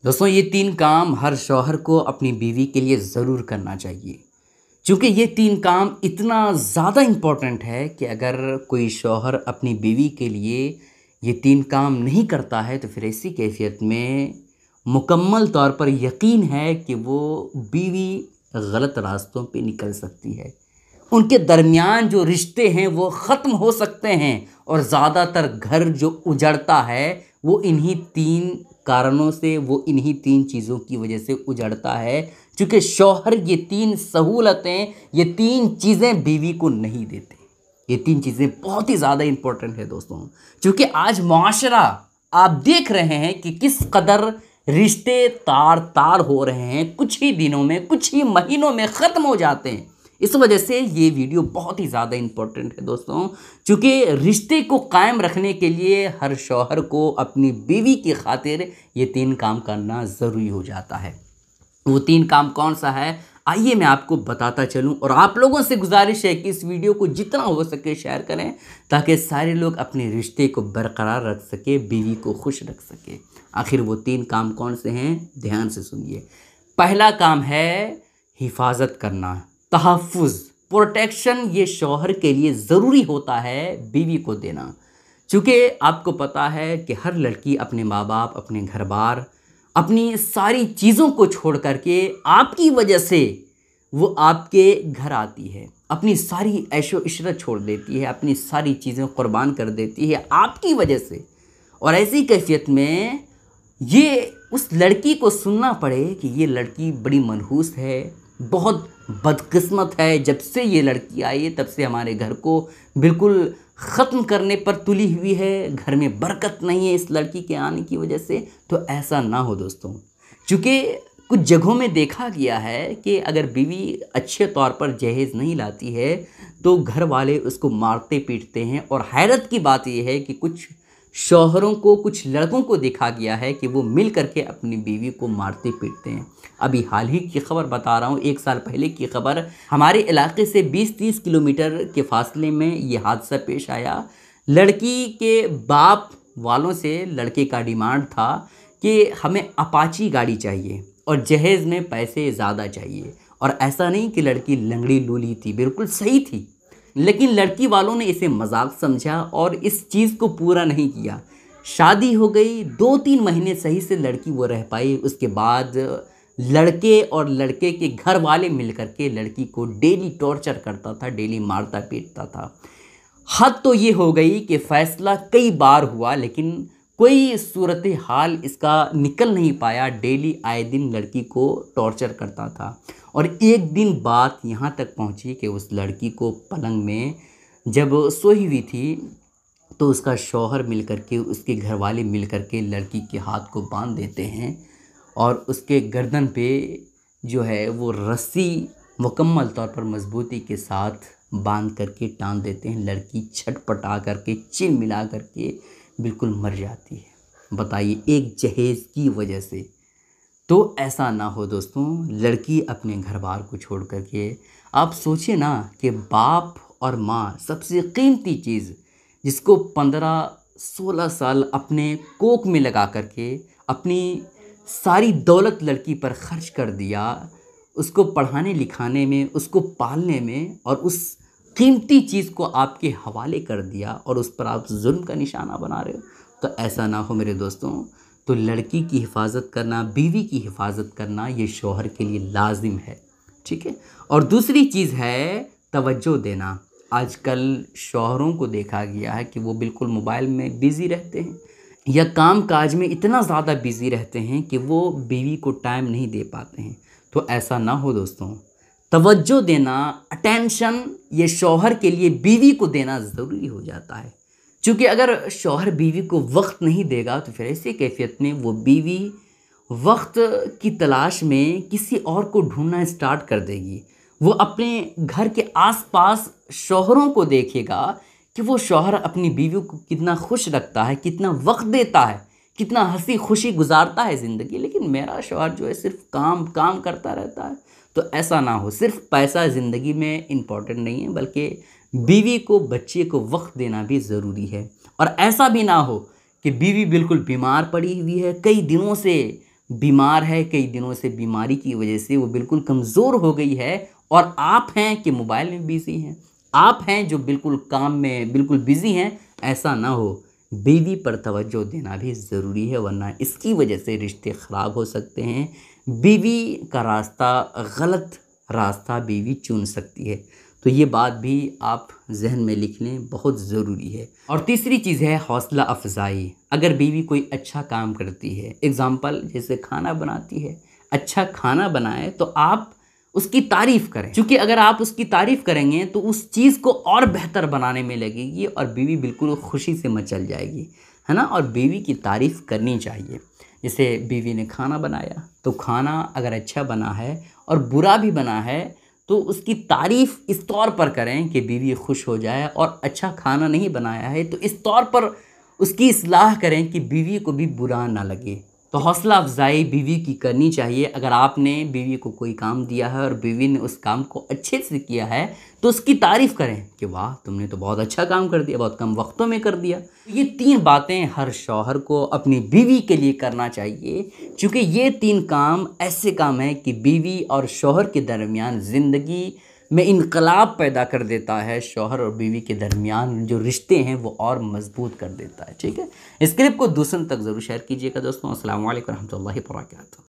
दोस्तों, ये 3 काम हर शौहर को अपनी बीवी के लिए ज़रूर करना चाहिए। क्योंकि ये 3 काम इतना ज़्यादा इम्पोर्टेंट है कि अगर कोई शौहर अपनी बीवी के लिए ये 3 काम नहीं करता है तो फिर ऐसी कैफ़ियत में मुकम्मल तौर पर यकीन है कि वो बीवी गलत रास्तों पे निकल सकती है। उनके दरमियान जो रिश्ते हैं वो ख़त्म हो सकते हैं और ज़्यादातर घर जो उजड़ता है वो इन्हीं 3 कारणों से, वो इन्हीं 3 चीज़ों की वजह से उजड़ता है। क्योंकि शौहर ये 3 सहूलतें, ये 3 चीज़ें बीवी को नहीं देते। ये 3 चीज़ें बहुत ही ज़्यादा इम्पोर्टेंट है दोस्तों। क्योंकि आज मुआशरा आप देख रहे हैं कि किस कदर रिश्ते तार तार हो रहे हैं, कुछ ही दिनों में, कुछ ही महीनों में ख़त्म हो जाते हैं। इस वजह से ये वीडियो बहुत ही ज़्यादा इम्पोर्टेंट है दोस्तों। क्योंकि रिश्ते को कायम रखने के लिए हर शौहर को अपनी बीवी की खातिर ये 3 काम करना ज़रूरी हो जाता है। वो 3 काम कौन सा है, आइए मैं आपको बताता चलूं। और आप लोगों से गुजारिश है कि इस वीडियो को जितना हो सके शेयर करें ताकि सारे लोग अपने रिश्ते को बरकरार रख सके, बीवी को खुश रख सके। आखिर वो 3 काम कौन से हैं, ध्यान से सुनिए। पहला काम है हिफाजत करना, तहफ़्फ़ुज़, प्रोटेक्शन। ये शौहर के लिए ज़रूरी होता है बीवी को देना। चूँकि आपको पता है कि हर लड़की अपने माँ बाप, अपने घर बार, अपनी सारी चीज़ों को छोड़ कर के आपकी वजह से वो आपके घर आती है, अपनी सारी ऐशो इशरत छोड़ देती है, अपनी सारी चीज़ें कुर्बान कर देती है आपकी वजह से। और ऐसी कैफियत में ये उस लड़की को सुनना पड़े कि ये लड़की बड़ी मनहूस है, बहुत बदकिस्मत है, जब से ये लड़की आई है तब से हमारे घर को बिल्कुल ख़त्म करने पर तुली हुई है, घर में बरकत नहीं है इस लड़की के आने की वजह से। तो ऐसा ना हो दोस्तों। चूँकि कुछ जगहों में देखा गया है कि अगर बीवी अच्छे तौर पर जहेज़ नहीं लाती है तो घर वाले उसको मारते पीटते हैं। और हैरत की बात यह है कि कुछ शौहरों को, कुछ लड़कों को देखा गया है कि वो मिल करके अपनी बीवी को मारते पीटते हैं। अभी हाल ही की खबर बता रहा हूँ, 1 साल पहले की खबर। हमारे इलाके से 20-30 किलोमीटर के फासले में ये हादसा पेश आया। लड़की के बाप वालों से लड़के का डिमांड था कि हमें अपाची गाड़ी चाहिए और जहेज़ में पैसे ज़्यादा चाहिए। और ऐसा नहीं कि लड़की लंगड़ी लूली थी, बिल्कुल सही थी, लेकिन लड़की वालों ने इसे मजाक समझा और इस चीज़ को पूरा नहीं किया। शादी हो गई, 2-3 महीने सही से लड़की वो रह पाई। उसके बाद लड़के और लड़के के घर वाले मिलकर के लड़की को डेली टॉर्चर करता था, डेली मारता पीटता था। हद तो ये हो गई कि फ़ैसला कई बार हुआ लेकिन कोई सूरत हाल इसका निकल नहीं पाया। डेली आए दिन लड़की को टॉर्चर करता था। और एक दिन बात यहाँ तक पहुँची कि उस लड़की को पलंग में जब सोई हुई थी तो उसका शौहर मिल कर के, उसके घर वाले मिल कर के लड़की के हाथ को बांध देते हैं और उसके गर्दन पे जो है वो रस्सी मुकम्मल तौर पर मजबूती के साथ बांध करके टांग देते हैं। लड़की छटपटा करके, चिल मिला करके बिल्कुल मर जाती है। बताइए, एक जहेज़ की वजह से। तो ऐसा ना हो दोस्तों, लड़की अपने घर बार को छोड़ करके, आप सोचिए ना कि बाप और माँ सबसे कीमती चीज़ जिसको 15-16 साल अपने कोख में लगा करके अपनी सारी दौलत लड़की पर खर्च कर दिया, उसको पढ़ाने लिखाने में, उसको पालने में, और उस कीमती चीज़ को आपके हवाले कर दिया और उस पर आप जुल्म का निशाना बना रहे हो। तो ऐसा ना हो मेरे दोस्तों। तो लड़की की हिफाजत करना, बीवी की हिफाजत करना ये शौहर के लिए लाजिम है, ठीक है। और दूसरी चीज़ है तवज्जो देना। आजकल शौहरों को देखा गया है कि वो बिल्कुल मोबाइल में बिज़ी रहते हैं या काम काज में इतना ज़्यादा बिज़ी रहते हैं कि वो बीवी को टाइम नहीं दे पाते हैं। तो ऐसा ना हो दोस्तों। तवज्जो देना, अटेंशन, ये शौहर के लिए बीवी को देना ज़रूरी हो जाता है। क्योंकि अगर शौहर बीवी को वक्त नहीं देगा तो फिर ऐसी कैफियत में वो बीवी वक्त की तलाश में किसी और को ढूंढना स्टार्ट कर देगी। वो अपने घर के आसपास शौहरों को देखेगा कि वो शौहर अपनी बीवी को कितना खुश रखता है, कितना वक्त देता है, कितना हंसी खुशी गुजारता है ज़िंदगी। लेकिन मेरा शौहर जो है सिर्फ काम काम करता रहता है। तो ऐसा ना हो। सिर्फ पैसा ज़िंदगी में इम्पॉर्टेंट नहीं है, बल्कि बीवी को, बच्चे को वक्त देना भी ज़रूरी है। और ऐसा भी ना हो कि बीवी बिल्कुल बीमार पड़ी हुई है, कई दिनों से बीमार है, कई दिनों से बीमारी की वजह से वो बिल्कुल कमज़ोर हो गई है, और आप हैं कि मोबाइल में बिज़ी हैं, आप हैं जो बिल्कुल काम में बिल्कुल बिज़ी हैं, ऐसा ना हो। बीवी पर तवज्जो देना भी ज़रूरी है, वरना इसकी वजह से रिश्ते ख़राब हो सकते हैं। बीवी का रास्ता गलत रास्ता बीवी चुन सकती है, तो ये बात भी आप जहन में लिख लें, बहुत ज़रूरी है। और तीसरी चीज़ है हौसला अफ़ज़ाई। अगर बीवी कोई अच्छा काम करती है, एग्ज़ाम्पल जैसे खाना बनाती है, अच्छा खाना बनाए तो आप उसकी तारीफ़ करें, क्योंकि अगर आप उसकी तारीफ़ करेंगे तो उस चीज़ को और बेहतर बनाने में लगेगी और बीवी बिल्कुल खुशी से मचल जाएगी, है ना। और बीवी की तारीफ़ करनी चाहिए। जैसे बीवी ने खाना बनाया, तो खाना अगर अच्छा बना है और बुरा भी बना है तो उसकी तारीफ़ इस तौर पर करें कि बीवी खुश हो जाए, और अच्छा खाना नहीं बनाया है तो इस तौर पर उसकी इस्लाह करें कि बीवी को भी बुरा ना लगे। तो हौसला अफ़ज़ाई बीवी की करनी चाहिए। अगर आपने बीवी को कोई काम दिया है और बीवी ने उस काम को अच्छे से किया है तो उसकी तारीफ़ करें कि वाह, तुमने तो बहुत अच्छा काम कर दिया, बहुत कम वक्तों में कर दिया। ये 3 बातें हर शौहर को अपनी बीवी के लिए करना चाहिए, क्योंकि ये 3 काम ऐसे काम हैं कि बीवी और शौहर के दरमियान ज़िंदगी में इनकलाब पैदा कर देता है। शौहर और बीवी के दरमियान जो रिश्ते हैं वो और मजबूत कर देता है। ठीक है, इस क्लिप को दूसरों तक ज़रूर शेयर कीजिएगा दोस्तों। अस्सलाम वालेकुम रहमतुल्लाहि व बरकातहू।